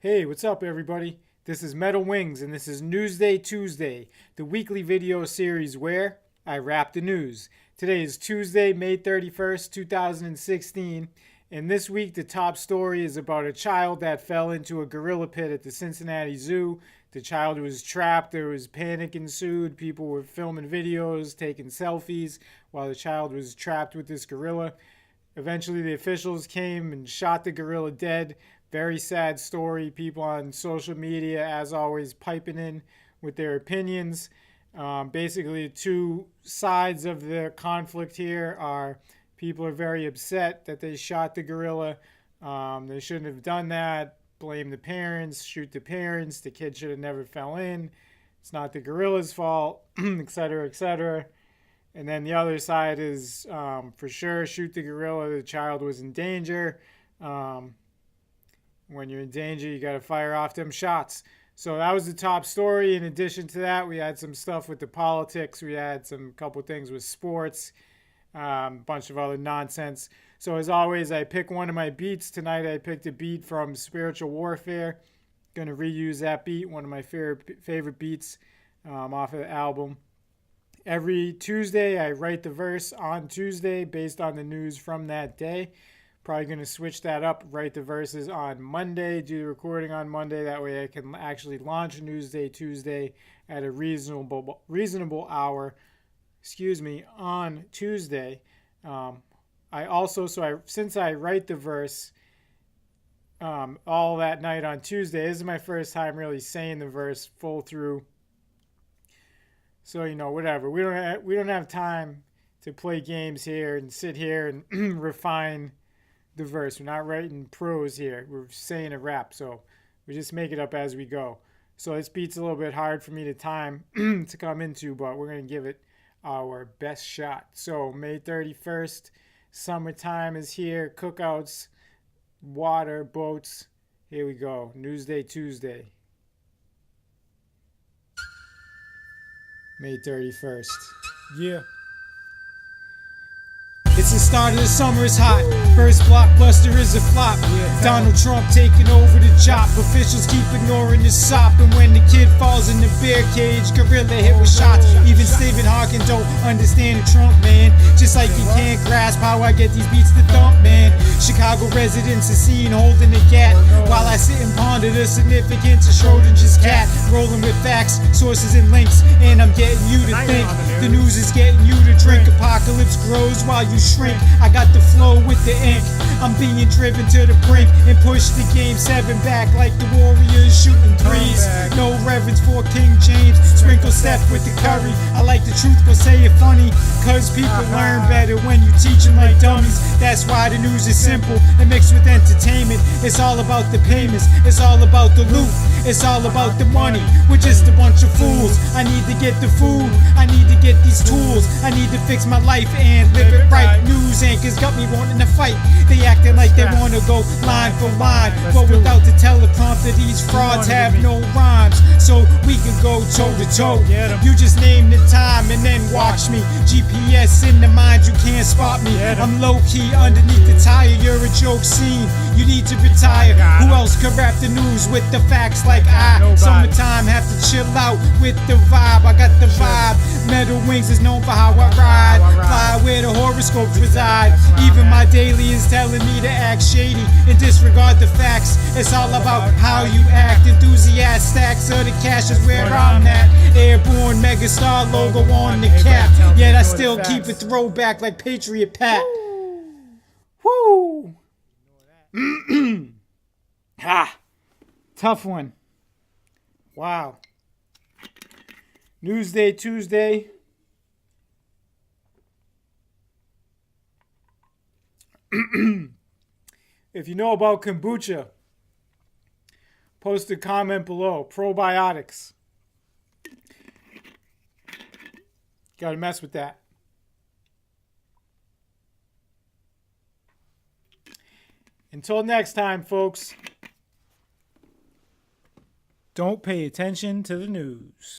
Hey, what's up, everybody? This is Metal Wings, and this is Newsday Tuesday, the weekly video series where I wrap the news. Today is Tuesday, May 31st, 2016, and this week the top story is about a child that fell into a gorilla pit at the Cincinnati Zoo. The child was trapped, there was panic ensued, people were filming videos, taking selfies while the child was trapped with this gorilla. Eventually, the officials came and shot the gorilla dead. Very sad story. People on social media, as always, piping in with their opinions. Basically, two sides of the conflict here are people are very upset that they shot the gorilla. They shouldn't have done that. Blame the parents, shoot the parents. The kid should have never fell in. It's not the gorilla's fault, etc., etc. And then the other side is for sure shoot the gorilla. The child was in danger. When you're in danger, you got to fire off them shots. So that was the top story. In addition to that, we had some stuff with the politics. We had some couple things with sports, a bunch of other nonsense. So as always, I pick one of my beats. Tonight I picked a beat from Spiritual Warfare. Gonna reuse that beat, one of my favorite beats off of the album. Every Tuesday, I write the verse on Tuesday based on the news from that day. Probably going to switch that up, write the verses on Monday, do the recording on Monday. That way I can actually launch Newsday Tuesday at a reasonable hour, on Tuesday. Since I write the verse all that night on Tuesday, this is my first time really saying the verse full through. So, whatever. We don't have time to play games here and sit here and refine the verse. We're not writing prose here. We're saying a rap, so we just make it up as we go. So this beat's a little bit hard for me to time to come into, but we're going to give it our best shot. So May 31st, summertime is here, cookouts, water, boats. Here we go. Newsday Tuesday. May 31st. Yeah. It's the start of the summer, it's hot. First blockbuster is a flop. Donald Trump taking over the job. Officials keep ignoring the sop. And when the kid falls in the bear cage, gorilla hit with shots. Even Stephen Hawking don't understand the Trump, man. Just like he can't grasp how I get these beats to thump, man. Chicago residents are seen holding the gat while I sit and ponder the significance of Schrodinger's cat. Rolling with facts, sources, and links, and I'm getting you to think. The news is getting you to drink. Apocalypse grows while you shrink. I got the flow with the ink. I'm being driven to the brink and push the game 7 back like the Warriors shooting threes. No reverence for King James. Sprinkle steph with the curry. I like the truth but say it funny, cause people learn better when you teach them like dummies. That's why the news is simple and mixed with entertainment. It's all about the payments. It's all about the loot. It's all about the money. We're just a bunch of fools. I need to get the food. I need to get these tools. I need to fix my life and live it right. News anchors got me wanting to fight. They acting like they want to go line for line, but without the teleprompter, these frauds have no rhymes. So we can go toe to toe. You just name the time and then watch me. GPS in the mind, you can't spot me. I'm low key underneath the tire. You're a joke scene. You need to retire. Who else could rap the news with the facts like I? Summertime, have to chill out with the vibe. I got the vibe. Metal Wings is known for how I ride. Fly where the horoscopes reside. Even my daily is telling me to act shady and disregard the facts. It's all about how you act. Enthusiast stacks of the cash is where I'm at. Airborne megastar logo on the cap. Yet I still keep it throwback like Patriot Pat. Woo! Ha! Tough one. Wow. Newsday Tuesday. If you know about kombucha, post a comment below. Probiotics. Gotta mess with that. Until next time, folks, don't pay attention to the news.